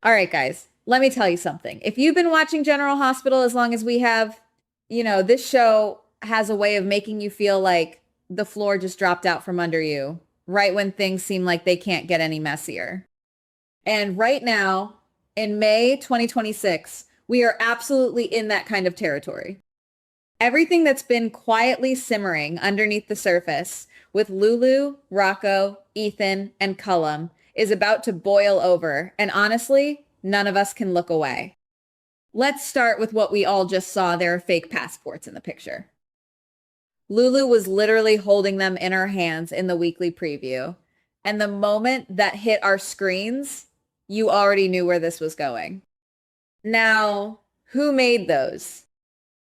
All right, guys, let me tell you something. If you've been watching General Hospital as long as we have, this show has a way of making you feel like the floor just dropped out from under you right when things seem like they can't get any messier. And right now, in May 2026, we are absolutely in that kind of territory. Everything that's been quietly simmering underneath the surface with Lulu, Rocco, Ethan, and Cullum is about to boil over, and honestly, none of us can look away. Let's start with what we all just saw. There are fake passports in the picture. Lulu was literally holding them in her hands in the weekly preview. And the moment that hit our screens, you already knew where this was going. Now, who made those?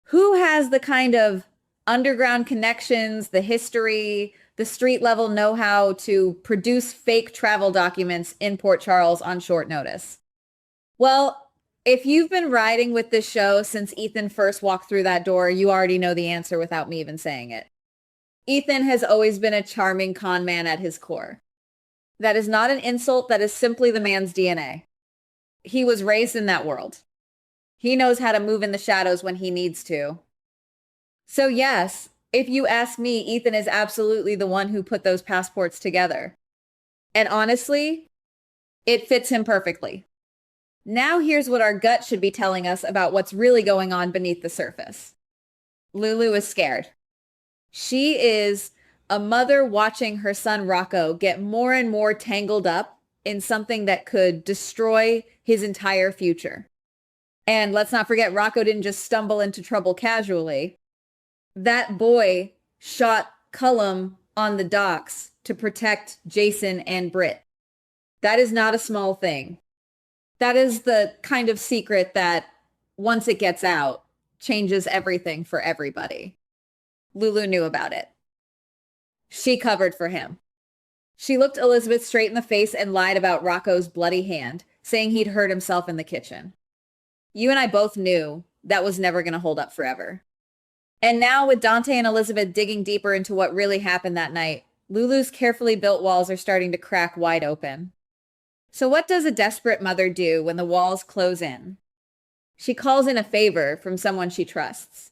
Who has the kind of underground connections, the history, the street level know-how to produce fake travel documents in Port Charles on short notice? Well, if you've been riding with this show since Ethan first walked through that door, you already know the answer without me even saying it. Ethan has always been a charming con man at his core. That is not an insult, that is simply the man's DNA. He was raised in that world. He knows how to move in the shadows when he needs to. So yes, if you ask me, Ethan is absolutely the one who put those passports together. And honestly, it fits him perfectly. Now here's what our gut should be telling us about what's really going on beneath the surface. Lulu is scared. She is a mother watching her son Rocco get more and more tangled up in something that could destroy his entire future. And let's not forget, Rocco didn't just stumble into trouble casually. That boy shot Cullum on the docks to protect Jason and Britt. That is not a small thing. That is the kind of secret that, once it gets out, changes everything for everybody. Lulu knew about it. She covered for him. She looked Elizabeth straight in the face and lied about Rocco's bloody hand, saying he'd hurt himself in the kitchen. You and I both knew that was never going to hold up forever. And now with Dante and Elizabeth digging deeper into what really happened that night, Lulu's carefully built walls are starting to crack wide open. So what does a desperate mother do when the walls close in? She calls in a favor from someone she trusts.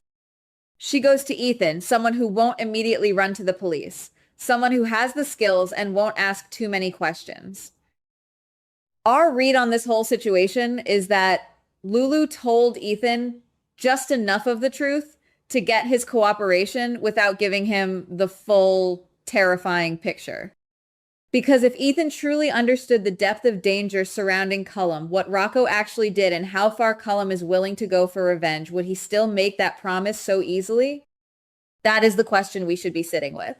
She goes to Ethan, someone who won't immediately run to the police, someone who has the skills and won't ask too many questions. Our read on this whole situation is that Lulu told Ethan just enough of the truth to get his cooperation without giving him the full, terrifying picture. Because if Ethan truly understood the depth of danger surrounding Cullum, what Rocco actually did, and how far Cullum is willing to go for revenge, would he still make that promise so easily? That is the question we should be sitting with.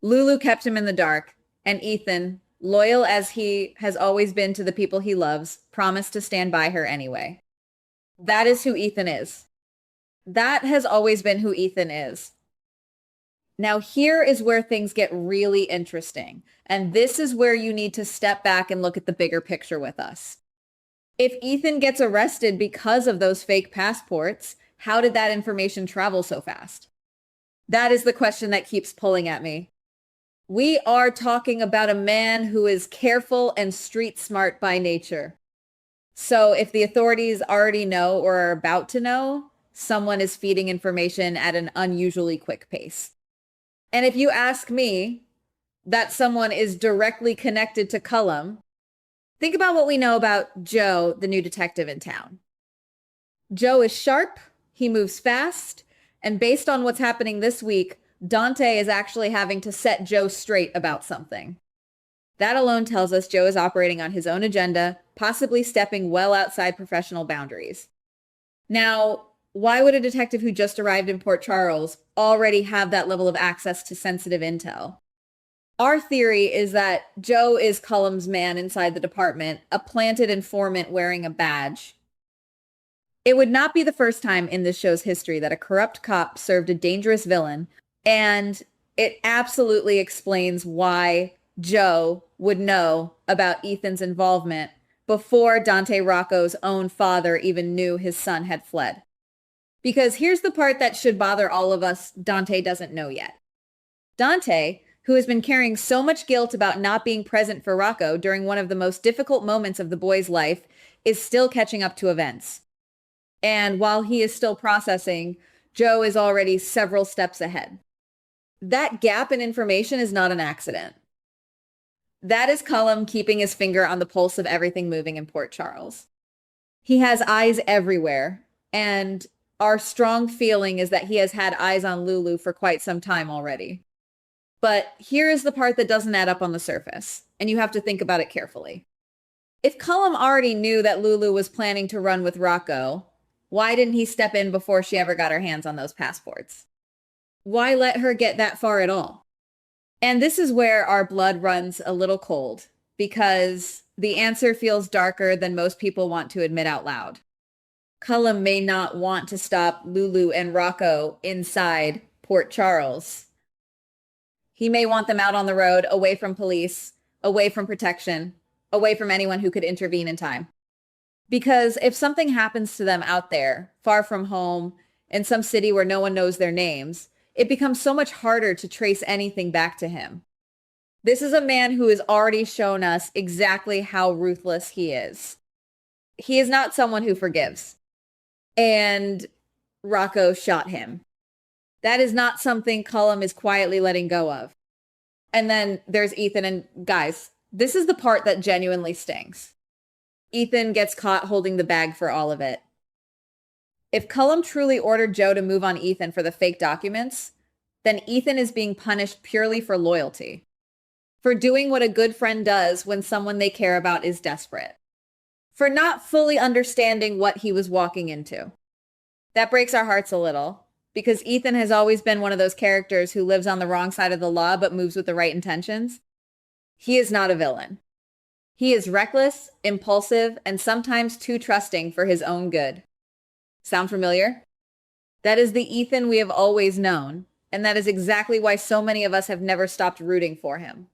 Lulu kept him in the dark, and Ethan, loyal as he has always been to the people he loves, promised to stand by her anyway. That is who Ethan is. That has always been who Ethan is. Now here is where things get really interesting. And this is where you need to step back and look at the bigger picture with us. If Ethan gets arrested because of those fake passports, how did that information travel so fast? That is the question that keeps pulling at me. We are talking about a man who is careful and street smart by nature. So if the authorities already know or are about to know, someone is feeding information at an unusually quick pace. And if you ask me, that someone is directly connected to Cullum, think about what we know about Joe, the new detective in town. Joe is sharp, he moves fast, and based on what's happening this week, Dante is actually having to set Joe straight about something. That alone tells us Joe is operating on his own agenda, possibly stepping well outside professional boundaries. Now, why would a detective who just arrived in Port Charles already have that level of access to sensitive intel? Our theory is that Joe is Cullum's man inside the department, a planted informant wearing a badge. It would not be the first time in this show's history that a corrupt cop served a dangerous villain, and it absolutely explains why Joe would know about Ethan's involvement before Dante Rocco's own father even knew his son had fled. Because here's the part that should bother all of us Dante doesn't know yet. Dante, who has been carrying so much guilt about not being present for Rocco during one of the most difficult moments of the boy's life, is still catching up to events. And while he is still processing, Joe is already several steps ahead. That gap in information is not an accident. That is Cullum keeping his finger on the pulse of everything moving in Port Charles. He has eyes everywhere, and our strong feeling is that he has had eyes on Lulu for quite some time already. But here is the part that doesn't add up on the surface, and you have to think about it carefully. If Cullum already knew that Lulu was planning to run with Rocco, why didn't he step in before she ever got her hands on those passports? Why let her get that far at all? And this is where our blood runs a little cold, because the answer feels darker than most people want to admit out loud. Cullum may not want to stop Lulu and Rocco inside Port Charles. He may want them out on the road, away from police, away from protection, away from anyone who could intervene in time. Because if something happens to them out there, far from home, in some city where no one knows their names, it becomes so much harder to trace anything back to him. This is a man who has already shown us exactly how ruthless he is. He is not someone who forgives. And Rocco shot him. That is not something Cullum is quietly letting go of. And then there's Ethan, and guys, this is the part that genuinely stings. Ethan gets caught holding the bag for all of it. If Cullum truly ordered Joe to move on Ethan for the fake documents, then Ethan is being punished purely for loyalty, for doing what a good friend does when someone they care about is desperate, for not fully understanding what he was walking into. That breaks our hearts a little, because Ethan has always been one of those characters who lives on the wrong side of the law but moves with the right intentions. He is not a villain. He is reckless, impulsive, and sometimes too trusting for his own good. Sound familiar? That is the Ethan we have always known, and that is exactly why so many of us have never stopped rooting for him.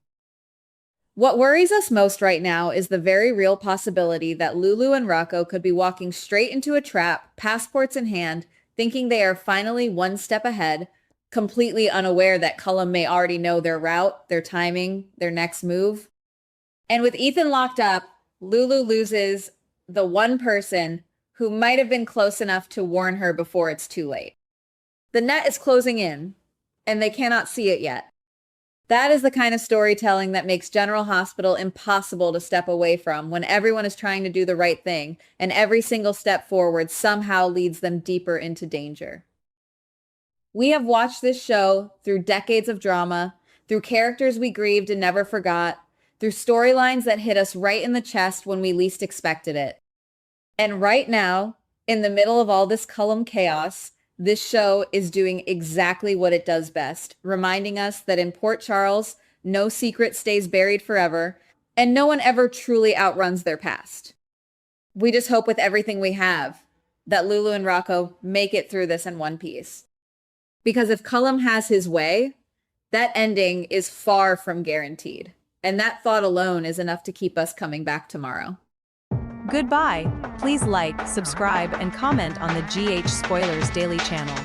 What worries us most right now is the very real possibility that Lulu and Rocco could be walking straight into a trap, passports in hand, thinking they are finally one step ahead, completely unaware that Cullum may already know their route, their timing, their next move. And with Ethan locked up, Lulu loses the one person who might have been close enough to warn her before it's too late. The net is closing in, and they cannot see it yet. That is the kind of storytelling that makes General Hospital impossible to step away from when everyone is trying to do the right thing, and every single step forward somehow leads them deeper into danger. We have watched this show through decades of drama, through characters we grieved and never forgot, through storylines that hit us right in the chest when we least expected it. And right now, in the middle of all this Cullum chaos, this show is doing exactly what it does best, reminding us that in Port Charles, no secret stays buried forever, and no one ever truly outruns their past. We just hope with everything we have that Lulu and Rocco make it through this in one piece. Because if Cullum has his way, that ending is far from guaranteed. And that thought alone is enough to keep us coming back tomorrow. Goodbye. Please like, subscribe, and comment on the GH Spoilers Daily channel.